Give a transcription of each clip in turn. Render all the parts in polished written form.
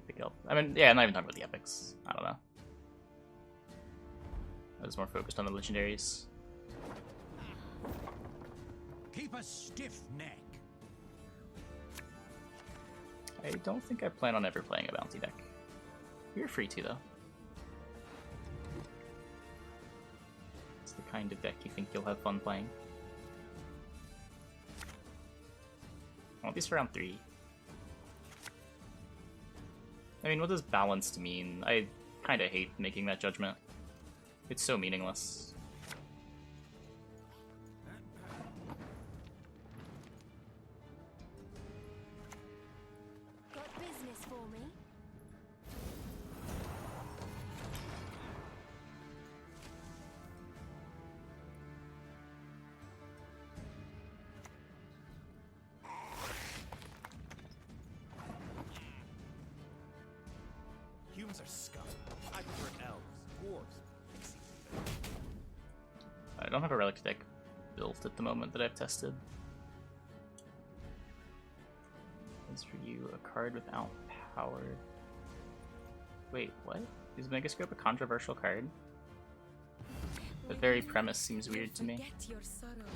Big help. I mean, yeah, I'm not even talking about the epics. I don't know. I was more focused on the legendaries. Keep a stiff neck. I don't think I plan on ever playing a bounty deck. You're free to, though. It's the kind of deck you think you'll have fun playing. I want these for round 3. I mean, what does balanced mean? I kind of hate making that judgment. It's so meaningless. Got business for me? Humans are scum. I prefer elves, dwarves, pixies. I don't have a relic deck built at the moment that I've tested. As for you, a card without power. Wait, what? Is Megascope a controversial card? The very premise seems weird to me. Forget your sorrows.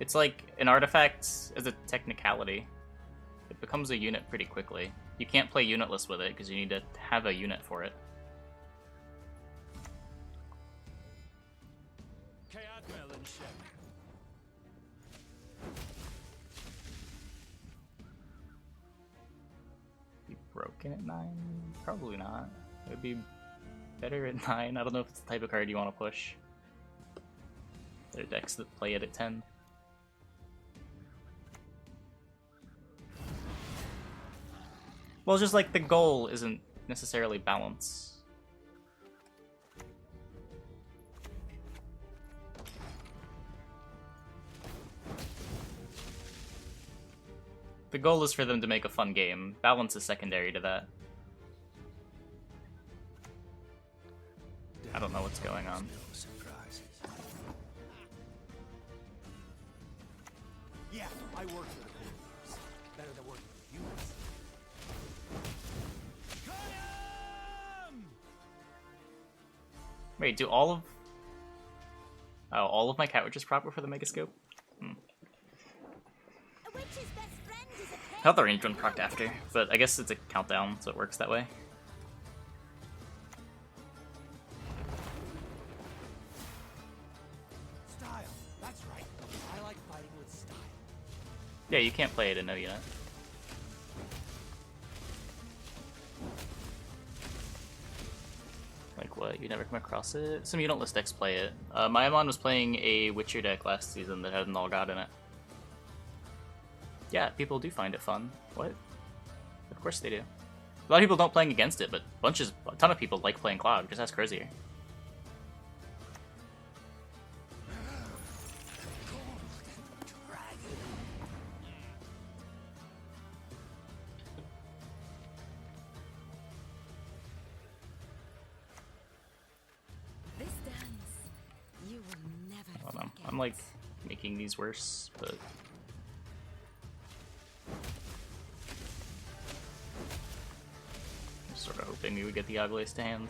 It's like an artifact as a technicality. It becomes a unit pretty quickly. You can't play unitless with it because you need to have a unit for it. Be broken at 9? Probably not. It would be better at 9. I don't know if it's the type of card you want to push. There are decks that play it at 10. Well, just like the goal isn't necessarily balance. The goal is for them to make a fun game. Balance is secondary to that. I don't know what's going on. Yeah, I work for the Corps. Better than working for humans. Wait, do all of... Oh, all of my cartridges proper for the Megascope? A witch's best friend is a I thought the range one procced after, but I guess it's a countdown, so it works that way. Style. That's right. I like fighting with style. Yeah, you can't play it in no unit. Like what? You never come across it? Some unitless decks play it. Myamon was playing a Witcher deck last season that had an All God in it. Yeah, people do find it fun. What? Of course they do. A lot of people don't playing against it, but a ton of people like playing Cloud. Just ask Crozier. This dance, you will never I don't know. forget. I'm like making these worse, but I'm sort of hoping we would get the Aglais to hand.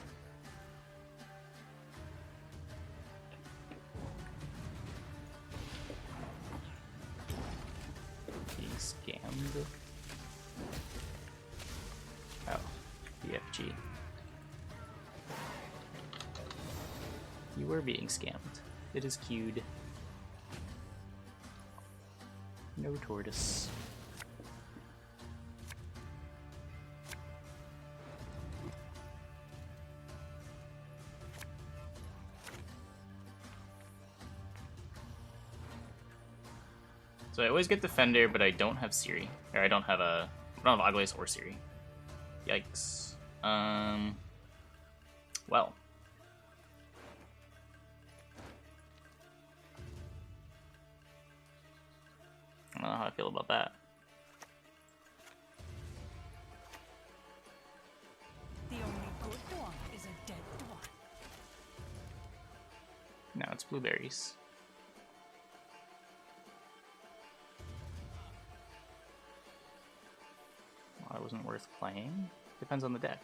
Being scammed. Oh, BFG. You were being scammed. It is queued. No tortoise. So I always get Defender, but I don't have Siri. Or I don't have Aglais or Siri. Yikes. Well. I don't know how I feel about that. The only good one is a dead one. Now it's blueberries. wasn't worth playing. Depends on the deck.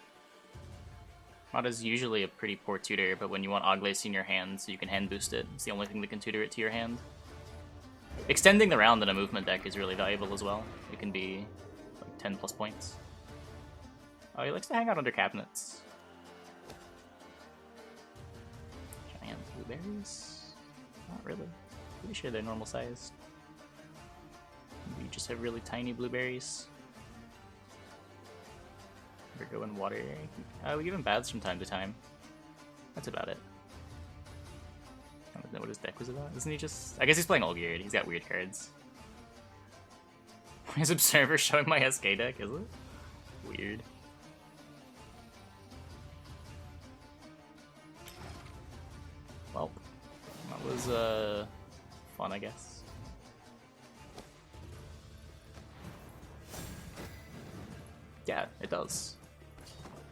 Mata's usually a pretty poor tutor, but when you want Aglais in your hand so you can hand boost it, it's the only thing that can tutor it to your hand. Extending the round in a movement deck is really valuable as well. It can be like 10 plus points. Oh, he likes to hang out under cabinets. Giant blueberries? Not really. Pretty sure they're normal sized. You just have really tiny blueberries. Never go in water. We give him baths from time to time. That's about it. I don't know what his deck was about. Isn't he just... I guess he's playing Olgierd. He's got weird cards. His Observer showing my SK deck, is it? Weird. Well, that was fun, I guess. Yeah, it does.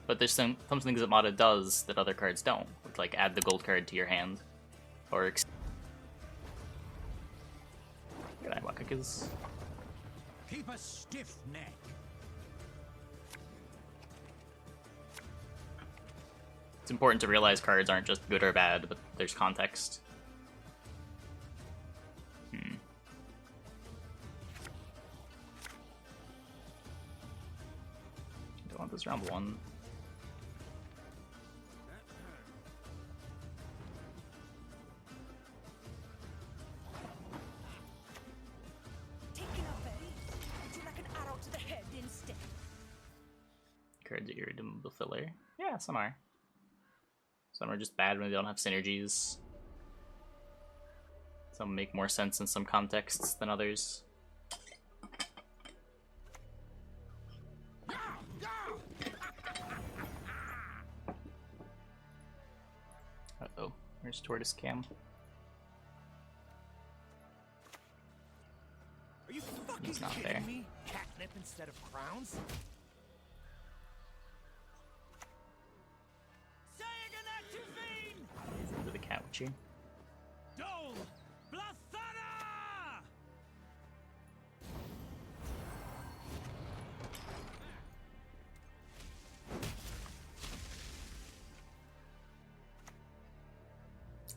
But there's some things that Mata does that other cards don't. Like add the gold card to your hand. Or Keep a stiff neck. It's important to realize cards aren't just good or bad, but there's context. Don't want this round one. Cards are irredeemable filler. Yeah, some are. Some are just bad when they don't have synergies. Some make more sense in some contexts than others. Uh-oh, where's Tortoise Cam? Are you fucking He's not kidding there. me? Catnip instead of crowns? Into the cat with you. Dole! Blathana!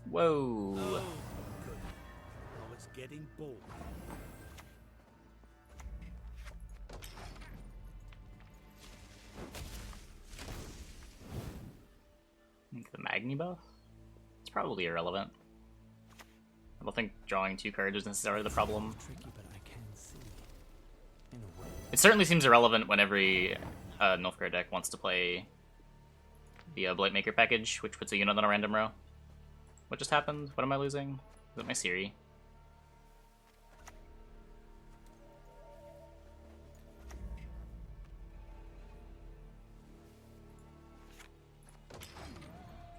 Whoa! Oh, good. Now it's getting bold. The Magni buff? It's probably irrelevant. I don't think drawing 2 cards is necessarily the problem. Tricky, but I can see. In a way. It certainly seems irrelevant when every Nilfgaard deck wants to play the Blightmaker package, which puts a unit on a random row. What just happened? What am I losing? Is it my Siri?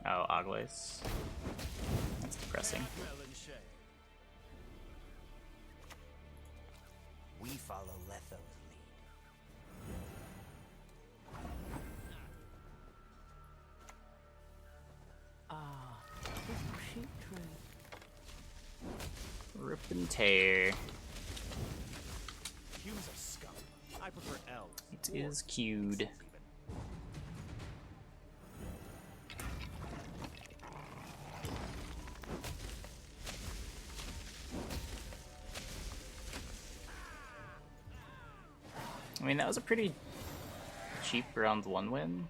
Oh, Aglais. That's depressing. We follow Letho's Rip and tear. lead. Q's a scum. I prefer L's. It is queued. I mean, that was a pretty cheap round 1 win.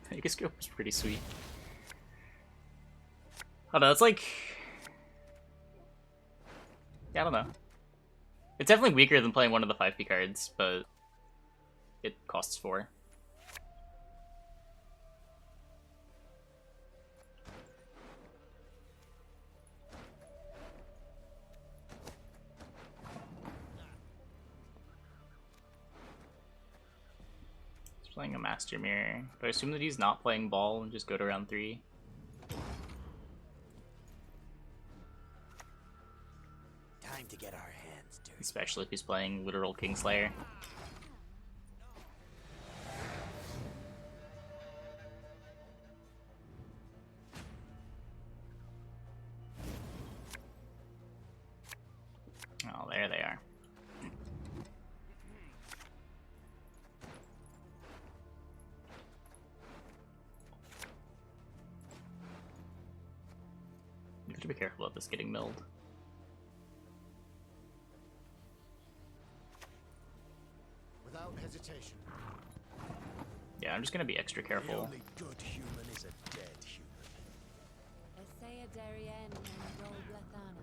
Megascope was pretty sweet. I don't know, it's like... Yeah, I don't know. It's definitely weaker than playing one of the 5p cards, but it costs 4. Playing a Master Mirror, but I assume that he's not playing ball and just go to round 3. Time to get our hands dirty. Especially if he's playing literal Kingslayer. Oh, there they are. to be careful about this getting milled. Without hesitation. Yeah, I'm just gonna be extra The careful. only good human is a dead human. Essaya Darien and Rol Blathana.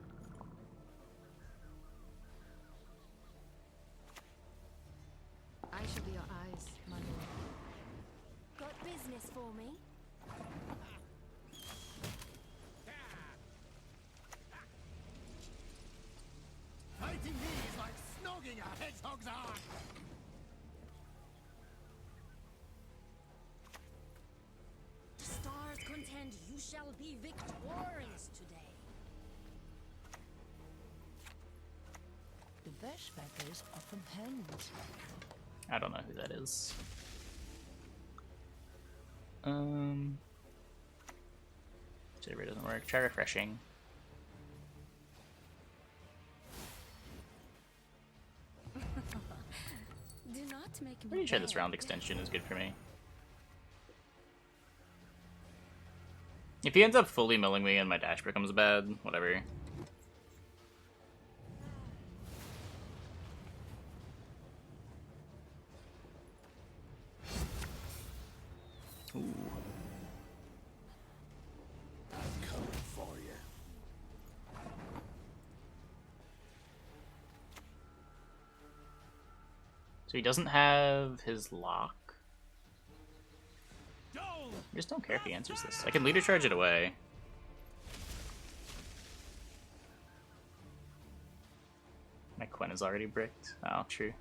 I shall be your eyes, my lord. Got business for me? Fighting me is like snogging a hedgehog's eye. The stars contend you shall be victorious today. The bushwhackers are from Hand. I don't know who that is. Saber doesn't work. Try refreshing. Do not make me Pretty sure this beg. round extension is good for me. If he ends up fully milling me and my dash becomes bad, whatever. Ooh. I'm coming for you. So he doesn't have his lock. I just don't care if he answers this. I can leader charge it away. My Quen is already bricked. Oh, true.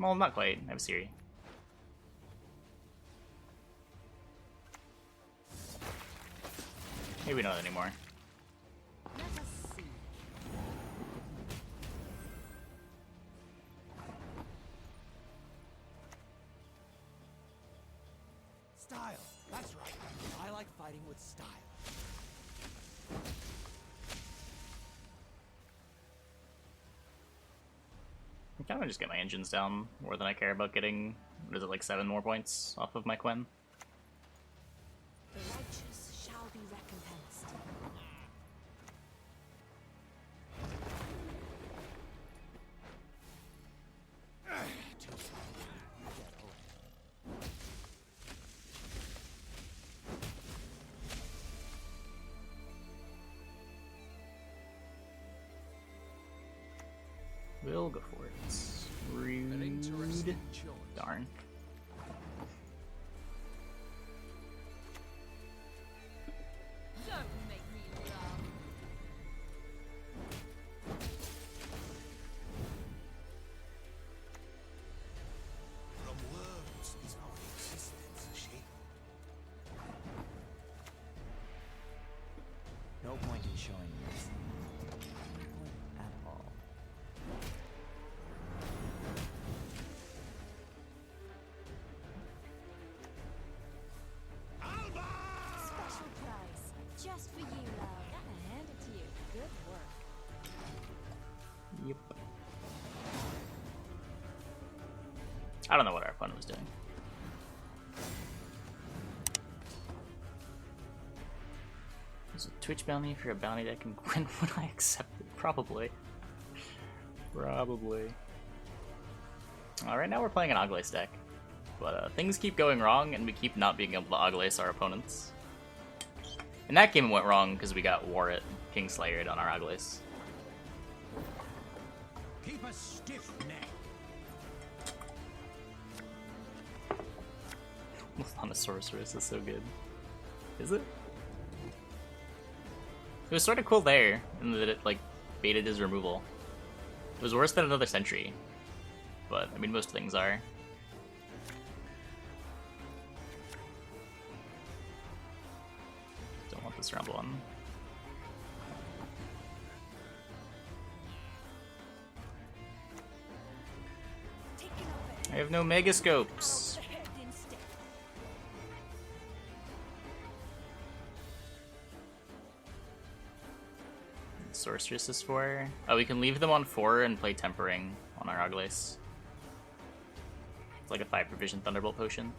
Well, not quite. I have Siri. Maybe not anymore. Let us see. Style. That's right. I like fighting with style. I kind of just get my engines down more than I care about getting, what is it, like 7 more points off of my Quen? The righteous shall be recompensed. Too slow. You get away. We'll go for it. An interesting Rude. choice. Darn. Don't make me laugh. From words is our existence shaped. No point in showing this. No point at all. Special prize. Just for you, love. Gotta hand it to you. Good work. Yep. I don't know what our opponent was doing. There's a Twitch bounty for a bounty that can Gwent. Would I accept it? Probably. Probably. Right now we're playing an Aglais deck. But things keep going wrong, and we keep not being able to Aglais our opponents. In that game it went wrong because we got Warret Kingslayered on our Aglais. Keep a stiff neck. On a Sorceress is so good. Is it? It was sort of cool there, in that it, like, baited his removal. It was worse than another Sentry. But, I mean, most things are. Don't want this round one. I have no Megascopes. The head instead. Sorceresses for. Oh, we can leave them on 4 and play Tempering on our Aglais. It's like a 5 provision Thunderbolt potion.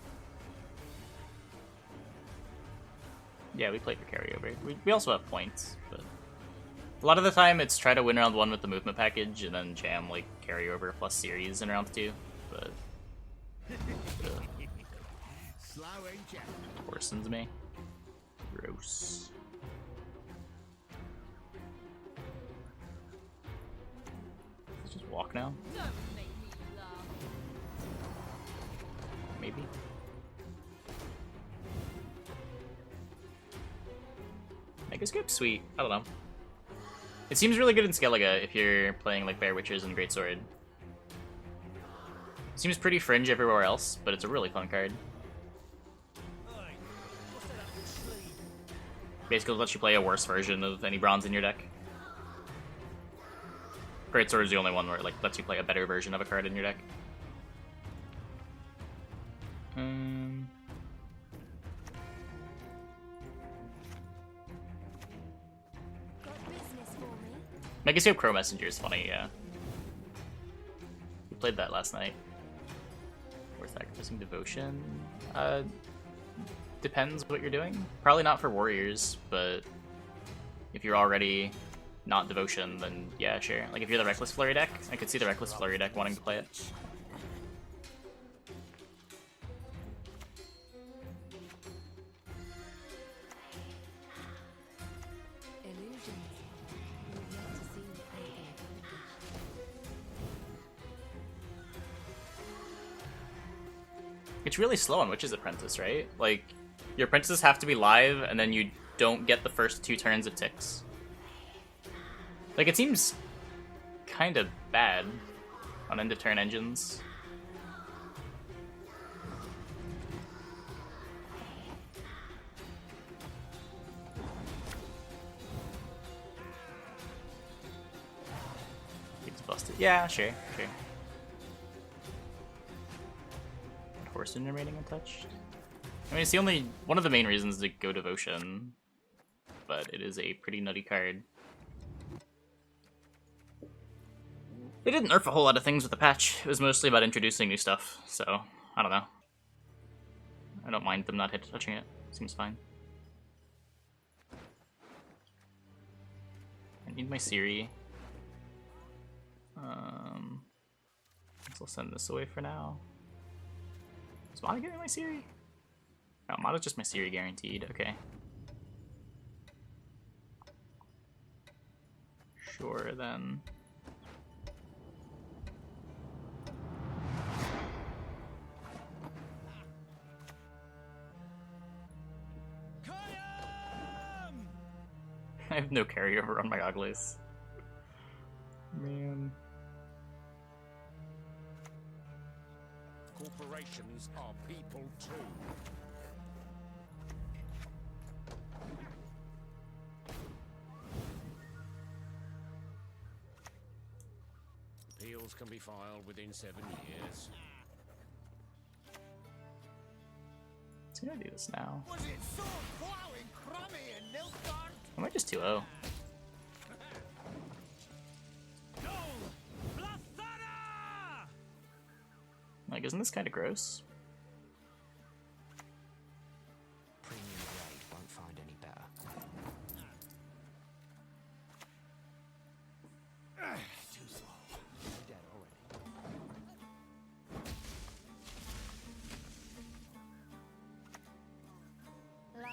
Yeah, we played for carryover. We also have points, but a lot of the time it's try to win round 1 with the movement package and then jam like carryover plus series in round 2. But Slow and gentle. worsens me. Gross. Let's just walk now. Don't make me laugh. Maybe. Megascope, sweet. I don't know. It seems really good in Skellige if you're playing like Bear Witches and Greatsword. Seems pretty fringe everywhere else, but it's a really fun card. Basically lets you play a worse version of any bronze in your deck. Greatsword is the only one where it like lets you play a better version of a card in your deck. Got business for me? Megascope Crow Messenger is funny, yeah. We played that last night. Worth sacrificing devotion. Depends what you're doing. Probably not for warriors, but if you're already not devotion, then yeah, sure. Like if you're the Reckless Flurry deck, I could see the Reckless Flurry deck wanting to play it. Illusions. We've yet to see anything accomplished. It's really slow on Witch's Apprentice, right? Like, your apprentices have to be live, and then you don't get the first 2 turns of ticks. Like, it seems kind of bad on end-of-turn engines. Keeps busted. Yeah, sure. Fortune remaining untouched. I mean, it's the only one of the main reasons to go devotion, but it is a pretty nutty card. They didn't nerf a whole lot of things with the patch. It was mostly about introducing new stuff, so I don't know. I don't mind them not touching it. Seems fine. I need my Siri. I'll send this away for now. Is Mata getting my Siri? No, Mata's just my Siri guaranteed. Okay. Sure, then. I have no carryover on my Aglais. Man. Corporations are people too. Appeals can be filed within 7 years. Let's go do this now. Was it so plowing crummy and Nilfgaard? I might just 2-0. Like, isn't this kind of gross? Premium grade won't find any better. Too slow. You're dead already.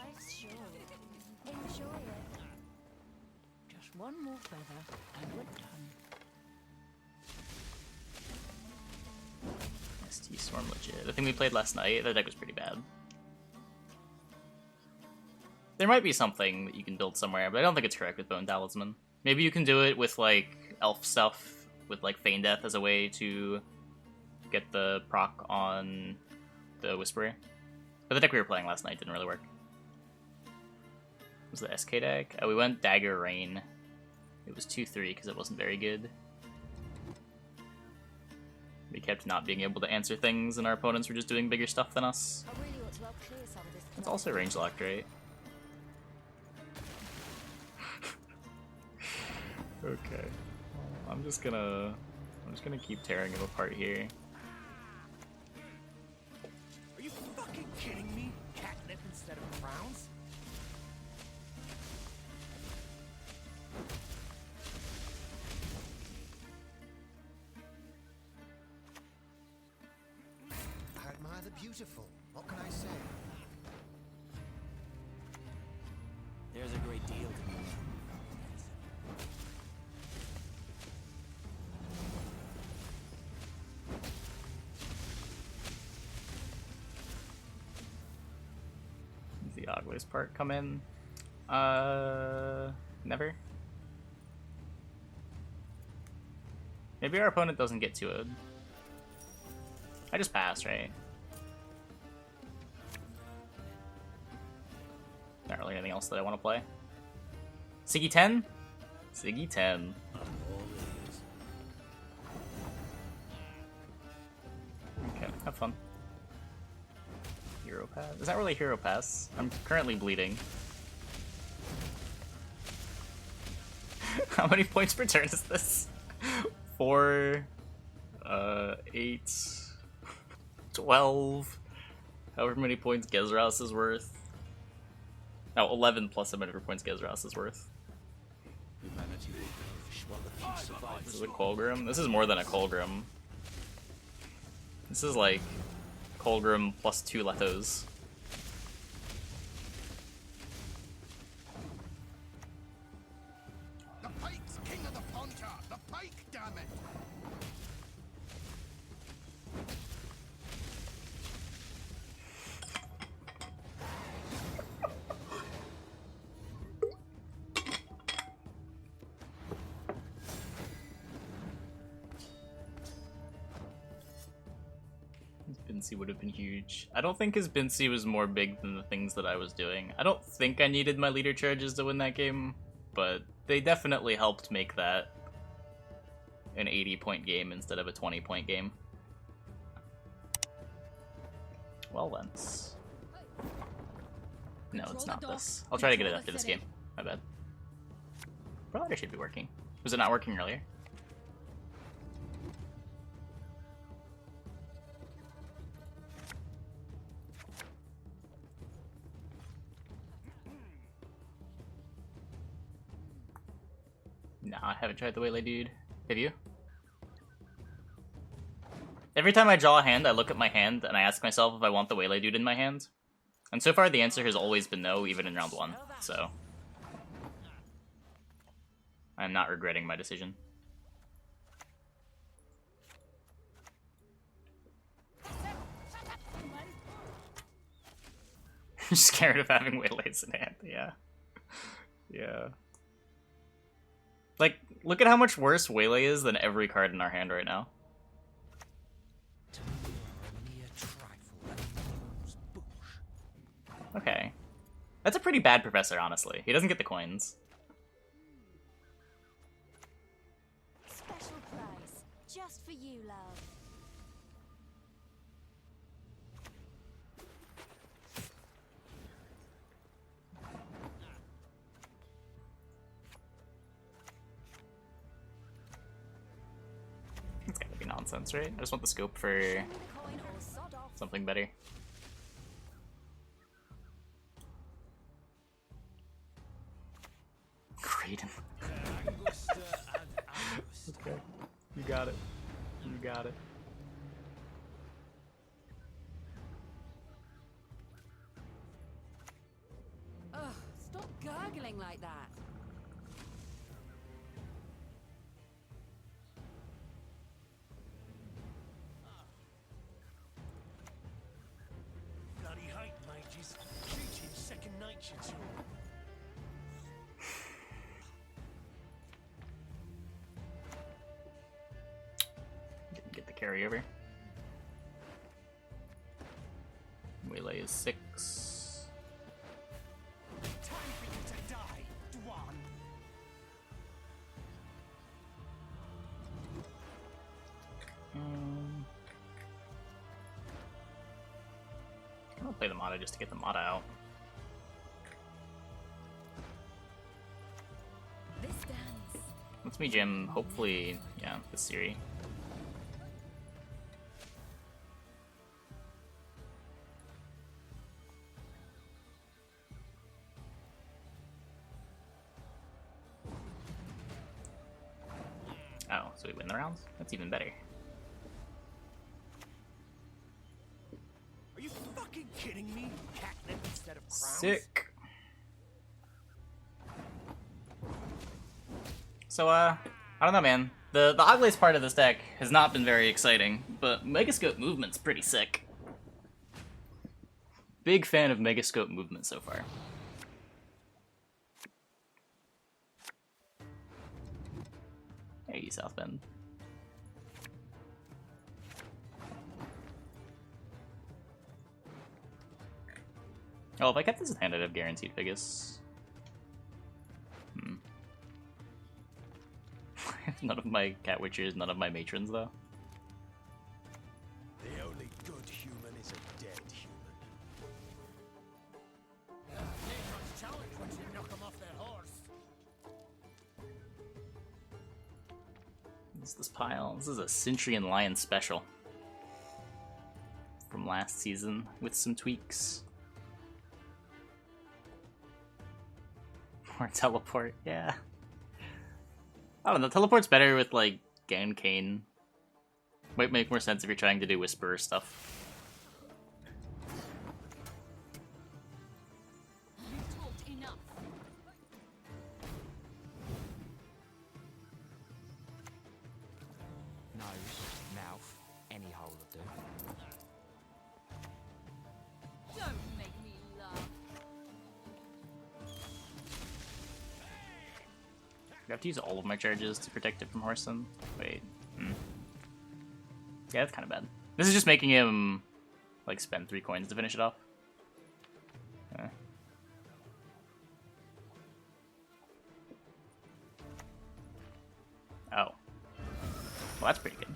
Life's short. Enjoy it. Just one more feather and we're done. ST Storm legit. The thing we played last night, the deck was pretty bad. There might be something that you can build somewhere, but I don't think it's correct with Bone Talisman. Maybe you can do it with, like, elf stuff, with, like, Feign Death as a way to get the proc on the Whisperer. But the deck we were playing last night didn't really work. It was the SK deck? Oh, we went Dagger Rain. It was 2-3 because it wasn't very good. We kept not being able to answer things, and our opponents were just doing bigger stuff than us. I really ought to help clear some of this. It's also range locked, right? Okay. Well, I'm just gonna keep tearing him apart here. Are you fucking kidding me? Catnip instead of crowns? rather beautiful. What can I say? There's a great deal to be learned. Does the Aglais part come in? Never. Maybe our opponent doesn't get to it. I just pass, right? Not really anything else that I want to play. Siggy 10? Siggy 10. Okay, have fun. Hero pass? Is that really hero pass? I'm currently bleeding. How many points per turn is this? 4, 8, 12. However many points Gezras is worth. No, 11 plus how many points Gezras is worth. This is a Colgrim? This is more than a Colgrim. This is like Colgrim plus 2 Lethos. The pike's king of the pontar! The pike, damn it! Bincy would have been huge. I don't think his Bincy was more big than the things that I was doing. I don't think I needed my leader charges to win that game, but they definitely helped make that an 80-point game instead of a 20-point game. Well, then. No, it's not this. I'll try to get it after this game. My bad. Probably should be working. Was it not working earlier? Nah, I haven't tried the Waylay dude. Have you? Every time I draw a hand, I look at my hand and I ask myself if I want the Waylay dude in my hand. And so far the answer has always been no, even in round 1, so I'm not regretting my decision. You're scared of having Waylays in hand, yeah. Yeah. Like, look at how much worse Waylay is than every card in our hand right now. Okay. That's a pretty bad professor, honestly. He doesn't get the coins. Special prize, just for you, love. It's gotta be nonsense, right? I just want the scope for Show me the coin or sod off. something better. Freedom. Okay. You got it. You got it. Ugh, stop gurgling like that. Bloody hate mages. Cheating second nature to 'em. Didn't get the carryover. Waylay is 6. Time for you to die, Dwan. I'll play the Mata just to get the Mata out. This dance. Let's me Jim, hopefully, yeah, this series. Oh, so we win the rounds? That's even better. Sick. So, I don't know, man. The Aglais part of this deck has not been very exciting, but Megascope movement's pretty sick. Big fan of Megascope movement so far. Hey, South Bend. Oh, if I kept this in hand, I'd have guaranteed Vegas. None of my cat witchers, none of my matrons, though. The only good human is a dead human. Nature's challenge once you knock them off their horse. What's this pile? This is a Sentry and Lion special. From last season, with some tweaks. More teleport, yeah. I don't know, teleport's better with, like, Gan Kane. Might make more sense if you're trying to do Whisperer stuff. You talked enough. Nose, mouth, any hole will do. Don't make me laugh. I have to use all of my charges to protect it from Horson. Wait. Yeah, that's kind of bad. This is just making him, like, spend 3 coins to finish it off. Oh. Well, that's pretty good.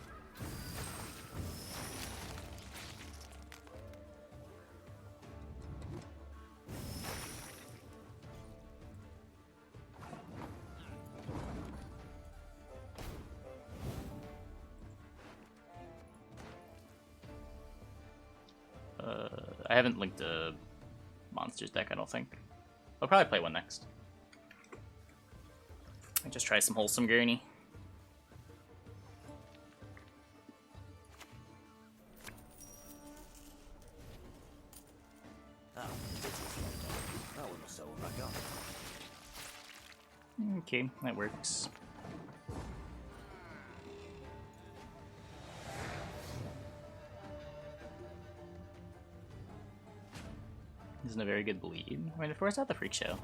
I haven't linked a monsters deck, I don't think. I'll probably play one next. And just try some wholesome gurney. That one was so back up. Okay, that works. Isn't a very good bleed. I mean, of course, not the Freak Show.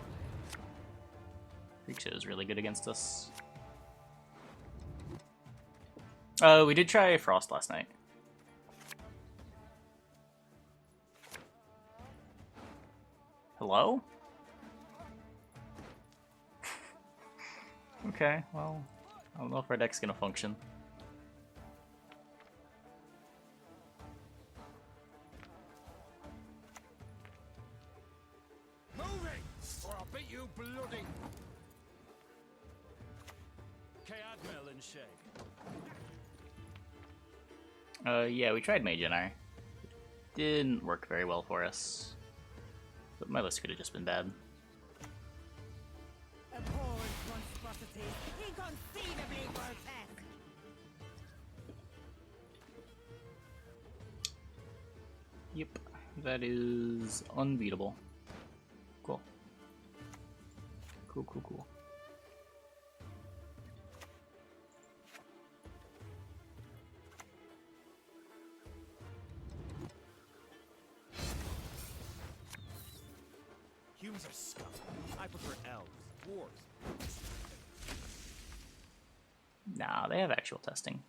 Freak Show is really good against us. We did try Frost last night. Hello? Okay, well, I don't know if our deck's gonna function. Moving, or I'll beat you bloody. Admiral and Shay. Yeah, we tried Mage NR. Didn't work very well for us. But my list could have just been bad. Abhorrent monstrosities, inconceivably grotesque. Yep, that is unbeatable. Cool. Cool. Humans are scum. I prefer elves, dwarves. Nah, they have actual testing.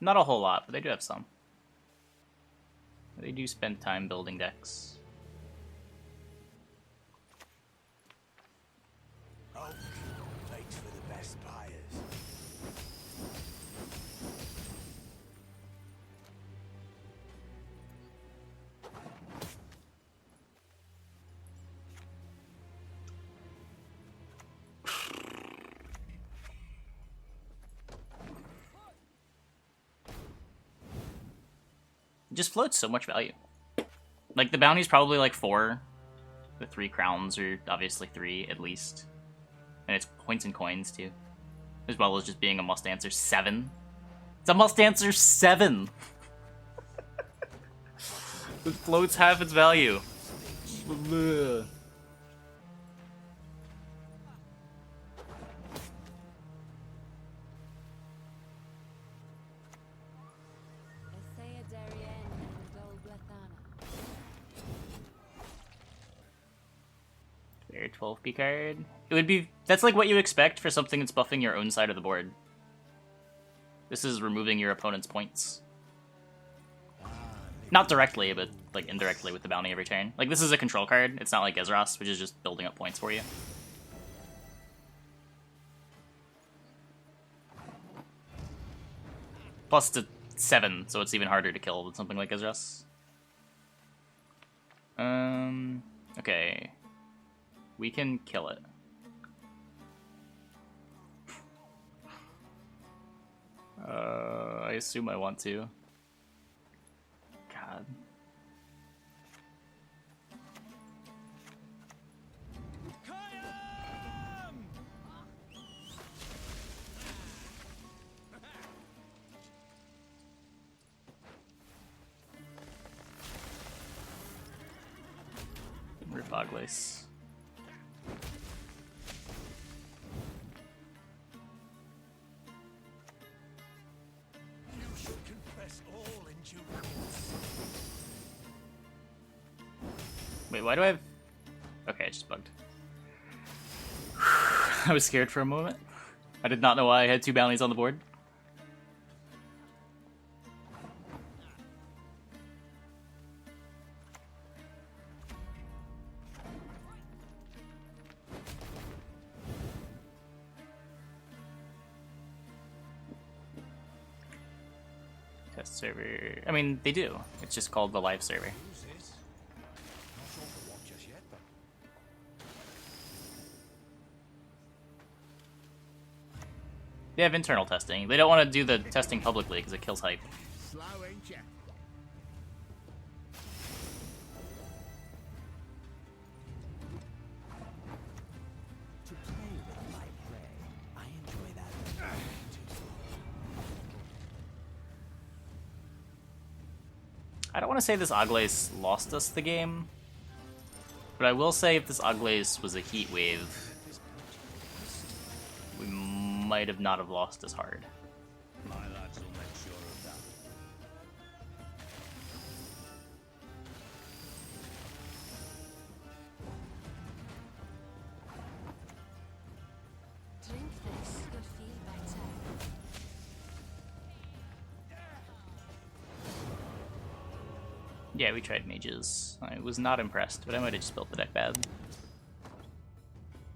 Not a whole lot, but they do have some. They do spend time building decks. Oak makes for the best buyers. It just floats so much value. Like, the bounty's probably like 4. The 3 crowns are obviously 3 at least. And it's points and coins too. As well as just being a must answer 7. It's a must answer 7! It floats half its value. 12p card. It would be... That's like what you expect for something that's buffing your own side of the board. This is removing your opponent's points. Not directly, but like indirectly with the bounty every turn. Like this is a control card. It's not like Ezros, which is just building up points for you. Plus it's a 7, so it's even harder to kill than something like Ezros. Okay. We can kill it. I assume I want to. God. Rip Aglais. Wait, why do I have... Okay, I just bugged. I was scared for a moment. I did not know why I had 2 bounties on the board. Test server... I mean, they do. It's just called the live server. They have internal testing. They don't want to do the testing publicly because it kills hype. Slow, ain't ya? To play with my prey, I enjoy that too. I don't want to say this Aglais lost us the game, but I will say if this Aglais was a heat wave, we might have not have lost as hard. My lads will make sure of that. Drink this, you'll feel better. Yeah, we tried mages. I was not impressed, but I might have just built the deck bad.